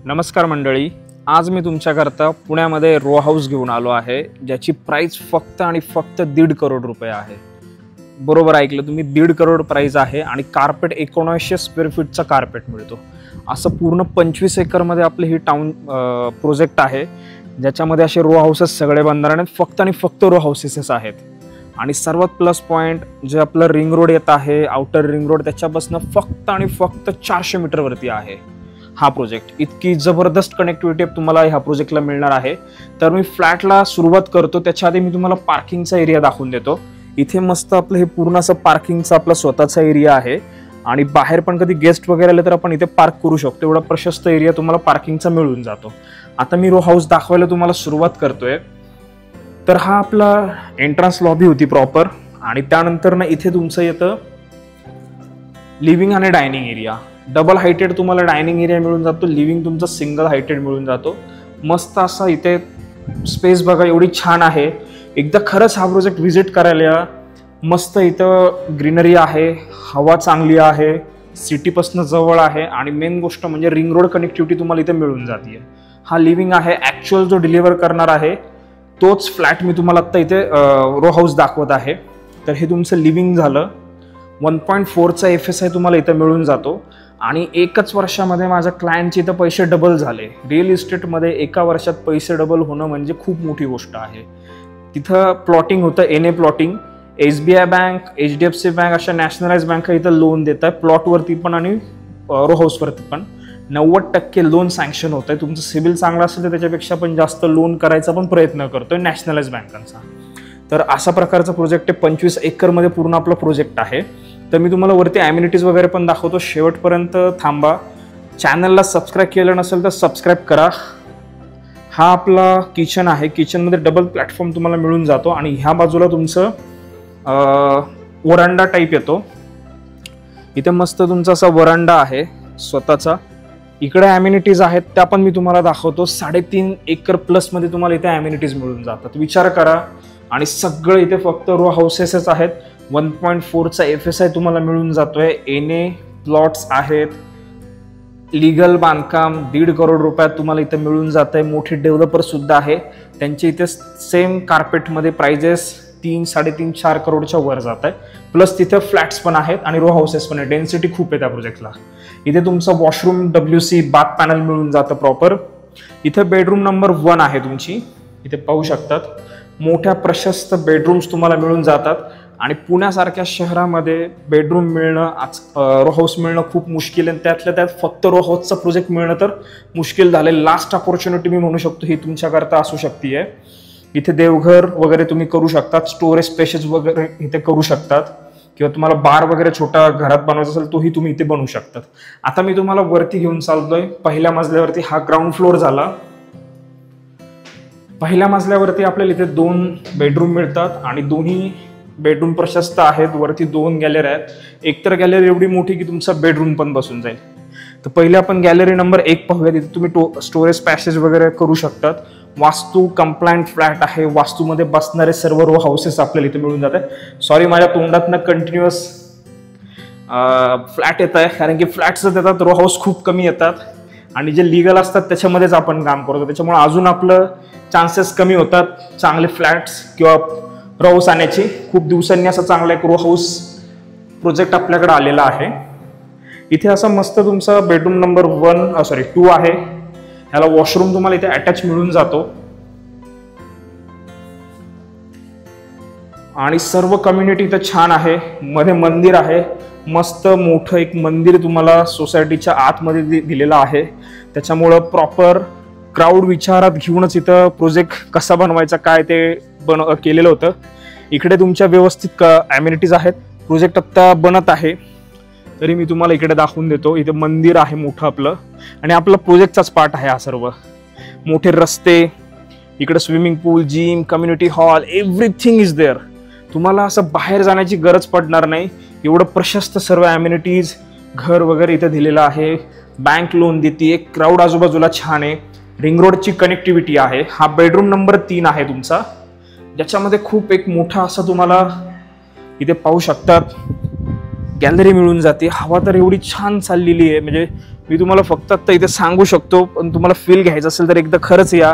नमस्कार मंडळी, आज मी तुमच्याकरता पुण्यामध्ये रो हाऊस घेऊन आलो आहे, ज्याची प्राइस फक्त आणि फक्त 1.5 करोड रुपये आहे। बरोबर ऐकलं तुम्ही, 1.5 करोड प्राइस आहे आणि कार्पेट 1900 स्क्वेअर फीटचा कार्पेट मिळतो। असं पूर्ण 25 एकरमध्ये आपले ही टाउन प्रोजेक्ट आहे, ज्याच्यामध्ये असे रो हाऊसेस सगळे बनणार आहेत, फक्त आणि फक्त रो हाऊसेस आहेत। आणि सर्वात प्लस पॉइंट जे आपलं रिंग रोड येत आहे, आउटर रिंग रोड, त्याच्यापासून फक्त आणि फक्त 400 मीटरवरती आहे हा प्रोजेक्ट। इतकी जबरदस्त कनेक्टिव्हिटी तुम्हाला ह्या प्रोजेक्टला मिळणार आहे। तर मी फ्लॅटला सुरुवात करतो, त्याच्या आधी मी तुम्हाला पार्किंगचा एरिया दाखवून देतो। इथे मस्त आपलं हे पूर्ण असं पार्किंगचा आपला स्वतःचा एरिया आहे आणि बाहेर पण कधी गेस्ट वगैरे आले तर आपण इथे पार्क करू शकतो। एवढा प्रशस्त एरिया तुम्हाला पार्किंगचा मिळून जातो। आता मी रो हाऊस दाखवायला तुम्हाला सुरुवात करतोय। तर हा आपला एंट्रन्स लॉबी होती प्रॉपर, आणि त्यानंतर ना इथे तुमचं येतं लिव्हिंग आणि डायनिंग एरिया। डबल हायटेड तुम्हाला डायनिंग एरिया मिळून जातो, लिव्हिंग तुमचा सिंगल हायटेड मिळून जातो। मस्त असा इथे स्पेस बघा, एवढी छान आहे। एकदा खरंच हा प्रोजेक्ट व्हिजिट करायला या। मस्त इथं ग्रीनरी आहे, हवा चांगली आहे, सिटीपासून जवळ आहे, आणि मेन गोष्ट म्हणजे रिंग रोड कनेक्टिव्हिटी तुम्हाला इथे मिळून जाते। हा लिव्हिंग आहे, ऍक्च्युअल जो डिलिव्हर करणार आहे तोच फ्लॅट मी तुम्हाला आता इथे रो हाऊस दाखवत आहे। तर हे तुमचं लिव्हिंग झालं। 1.4चा FSI तुम्हाला इथं मिळून जातो, आणि एकच वर्षामध्ये माझ्या क्लायंटचे इथं पैसे डबल झाले। रिअल इस्टेटमध्ये एका वर्षात पैसे डबल होणं म्हणजे खूप मोठी गोष्ट आहे। तिथं प्लॉटिंग होतं, NA plotting, SBI bank, HDFC bank अशा नॅशनलाइज बँका इथं लोन देत आहे, प्लॉटवरती पण आणि रो हाऊसवरती पण। 90% लोन सँक्शन होत आहे। तुमचं सिबिल चांगला असेल तर त्याच्यापेक्षा पण जास्त लोन करायचा पण प्रयत्न करतोय नॅशनलाइज बँकांचा। तर अशा प्रकारचा प्रोजेक्ट आहे, 25 एकरमध्ये पूर्ण आपला प्रोजेक्ट आहे। तर मी तुम्हाला वरती ॲम्युनिटीज वगैरे पण दाखवतो, शेवटपर्यंत थांबा। चॅनलला सबस्क्राईब केलं नसेल तर सबस्क्राईब करा। हा आपला किचन आहे, किचनमध्ये डबल प्लॅटफॉर्म तुम्हाला मिळून जातो, आणि ह्या बाजूला तुमचं वरांडा टाईप येतो। इथे मस्त तुमचा असा वरांडा आहे स्वतःचा। इकडे ॲम्युनिटीज आहेत, त्या पण मी तुम्हाला दाखवतो। 3.5 एकर प्लसमध्ये तुम्हाला इथे ॲम्युनिटीज मिळून जातात, विचार करा। आणि सगळं इथे फक्त रो हाऊसेसच आहेत। 1.4चा FSI तुम्हाला मिळून जातोय, NA प्लॉट्स आहेत, लीगल बांधकाम 1.5 करोड रुपयात तुम्हाला इथे मिळून जात आहे। मोठे डेव्हलपर सुद्धा आहे, त्यांचे इथे सेम कार्पेटमध्ये प्राइजेस 3, 3.5, 4 करोडच्या वर जात आहे। प्लस तिथे फ्लॅट्स पण आहेत आणि रो हाऊसेस पण आहे, डेन्सिटी खूप आहे त्या प्रोजेक्टला। इथे तुमचं वॉशरूम WC बाथ पॅनल मिळून जातं प्रॉपर। इथे बेडरूम नंबर 1 आहे तुमची, इथे पाहू शकतात। मोठ्या प्रशस्त बेडरूम्स तुम्हाला मिळून जातात, आणि पुण्यासारख्या शहरामध्ये बेडरूम मिळणं, रो हाऊस मिळणं खूप मुश्किल आहे। त्यातल्या त्यात फक्त रो हाऊसचा प्रोजेक्ट मिळणं तर मुश्किल झाले। लास्ट अपॉर्च्युनिटी मी म्हणू शकतो ही तुमच्याकरता असू शकते। इथे देवघर वगैरे तुम्ही करू शकतात, स्टोरेज स्पेसेस वगैरे इथे करू शकतात, किंवा तुम्हाला बार वगैरे छोटा घरात बनवायचा असेल तोही तुम्ही इथे बनवू शकतात। आता मी तुम्हाला वरती घेऊन चाललोय, पहिल्या मजल्यावरती। हा ग्राउंड फ्लोअर झाला। पहिल्या मजल्यावरती आपल्याला इथे 2 बेडरूम मिळतात, आणि दोन्ही बेडरूम प्रशस्त आहेत। वरती 2 गॅलरी आहेत, एकतर गॅलरी एवढी मोठी की तुमचा बेडरूम पण बसून जाईल। तर पहिले आपण गॅलरी नंबर 1 पाहूया। तिथे तुम्ही स्टोरेज पॅसेज वगैरे करू शकतात। वास्तू कंप्लायंट फ्लॅट आहे, वास्तूमध्ये बसणारे सर्व रो हाऊसेस आपल्याला इथे मिळून जात आहे। सॉरी, माझ्या तोंडातनं कंटिन्युअस फ्लॅट येत आहे, कारण की फ्लॅट्स येतात, रो हाऊस खूप कमी येतात, आणि जे लिगल असतात त्याच्यामध्येच आपण काम करतो, त्याच्यामुळे अजून आपलं चान्सेस कमी होतात चांगले फ्लॅट्स किंवा रो हाऊस आणण्याची। खूप दिवसांनी असा चांगला एक रो हाऊस प्रोजेक्ट आपल्याकडे आलेला आहे। इथे असा मस्त तुमचा बेडरूम नंबर 2 आहे। ह्याला वॉशरूम तुम्हाला इथे अटॅच मिळून जातो, आणि सर्व कम्युनिटी इथे छान आहे। मध्ये मंदिर आहे, मस्त मोठं एक मंदिर तुम्हाला सोसायटीच्या आतमध्ये दिलेलं आहे। त्याच्यामुळं प्रॉपर क्राऊड विचारात घेऊनच इथं प्रोजेक्ट कसा बनवायचा काय ते केलेलं होतं। इकडे तुमच्या व्यवस्थित ॲम्युनिटीज आहेत। प्रोजेक्ट आत्ता बनत आहे, तरी मी तुम्हाला इकडे दाखवून देतो। इथे मंदिर आहे मोठं आपलं, आणि आपला प्रोजेक्टचाच पार्ट आहे हा सर्व। मोठे रस्ते, इकडे swimming pool, gym, community hall, everything is there. तुम्हाला असं बाहेर जाण्याची गरज पडणार नाही, एवढं प्रशस्त सर्व ॲम्युनिटीज, घर वगैरे इथे दिलेलं आहे। बँक लोन देते, क्राऊड आजूबाजूला छान आहे, रिंग रोडची कनेक्टिव्हिटी आहे। हा बेडरूम नंबर 3 आहे तुमचा, ज्याच्यामध्ये खूप एक मोठा असं तुम्हाला इथे पाहू शकतात गॅलरी मिळून जाते. हवा तर एवढी छान चाललेली आहे, म्हणजे मी तुम्हाला फक्त आता इथे सांगू शकतो, पण तुम्हाला फील घ्यायचं असेल तर एकदा खरंच या.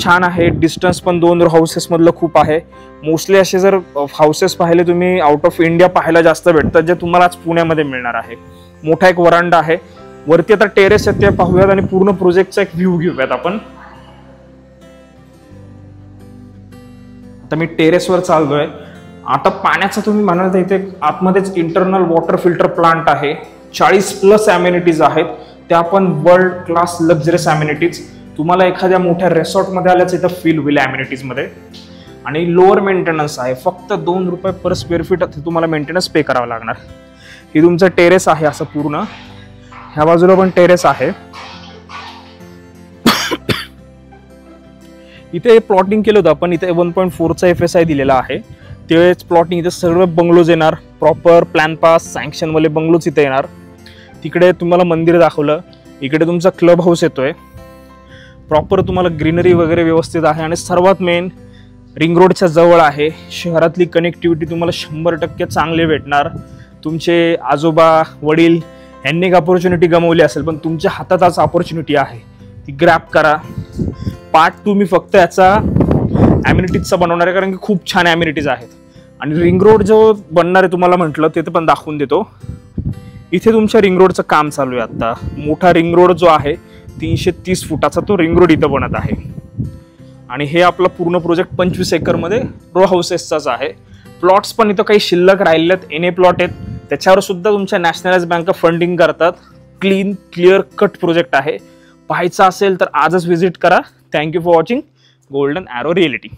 छान आहे. डिस्टन्स पण 2 हाऊसेस मधलं खूप आहे. मोस्टली असे जर हाऊसेस पाहिले तुम्ही आउट ऑफ इंडिया पाहायला जास्त भेटतात, जे तुम्हाला आज पुण्यामध्ये मिळणार आहे. मोठा एक वरांडा आहे. वरती आता टेरेस आहे ते पाहूयात आणि पूर्ण प्रोजेक्टचा एक व्ह्यू घेऊयात आपण. आता मी टेरेसवर चाललोय. आता पाण्याचं तुम्ही म्हणाल तर इथे आतमध्येच इंटरनल वॉटर फिल्टर प्लांट आहे. 40+ अम्युनिटीज आहेत, त्या पण वर्ल्ड क्लास लक्झरियस अम्युनिटीज. तुम्हाला एखाद्या मोठ्या रिसॉर्टमध्ये आल्याचं इथं फील होईल अम्युनिटीज मध्ये. आणि लोअर मेंटेनन्स आहे. फक्त ₹2 पर स्क्वेअर फीट तुम्हाला मेंटेनन्स पे करावं लागणार. ही तुमचं टेरेस आहे असं पूर्ण. ह्या बाजूला पण टेरेस आहे. इथे प्लॉटिंग केलं होतं आपण. इथे 1.4चा FSI दिलेला आहे. तेच प्लॉटिंग इथे सर्व बंगलोज येणार. प्रॉपर प्लॅन पास सँक्शन वाले बंगलोज इथे येणार. तिकडे तुम्हाला मंदिर दाखवलं. इकडे तुमचा क्लब हाऊस येतोय. प्रॉपर तुम्हाला ग्रीनरी वगैरे व्यवस्थित आहे. आणि सर्वात मेन रिंग रोडच्या जवळ आहे. शहरातली कनेक्टिव्हिटी तुम्हाला 100% चांगली भेटणार. तुमचे आजोबा वडील यांनी एक अपॉर्च्युनिटी गमावली असेल, पण तुमच्या हातात आज अपॉर्च्युनिटी आहे, ती ग्रॅब करा. पार्ट तुम्ही फक्त याचा अम्युनिटीजचा बनवणार आहे, कारण की खूप छान अम्युनिटीज आहेत. आणि रिंग रोड जो बनणार आहे तुम्हाला म्हटलं ते पण दाखवून देतो. इथे तुमच्या रिंग रोडचं काम चालू आहे आता. मोठा रिंग रोड जो आहे 330 फुटाचा तो रिंग रोड इथं बनत आहे. आणि हे आपला पूर्ण प्रोजेक्ट 25 एकरमध्ये रो हाऊसेसचाच आहे. प्लॉट्स पण इथं काही शिल्लक राहिलेत, NA प्लॉट आहेत, त्याच्यावर सुद्धा तुमच्या नॅशनलाइज बँक फंडिंग करतात. क्लीन क्लिअर कट प्रोजेक्ट आहे. पाहायचा असेल तर आजच व्हिजिट करा. Thank you for watching golden arrow reality.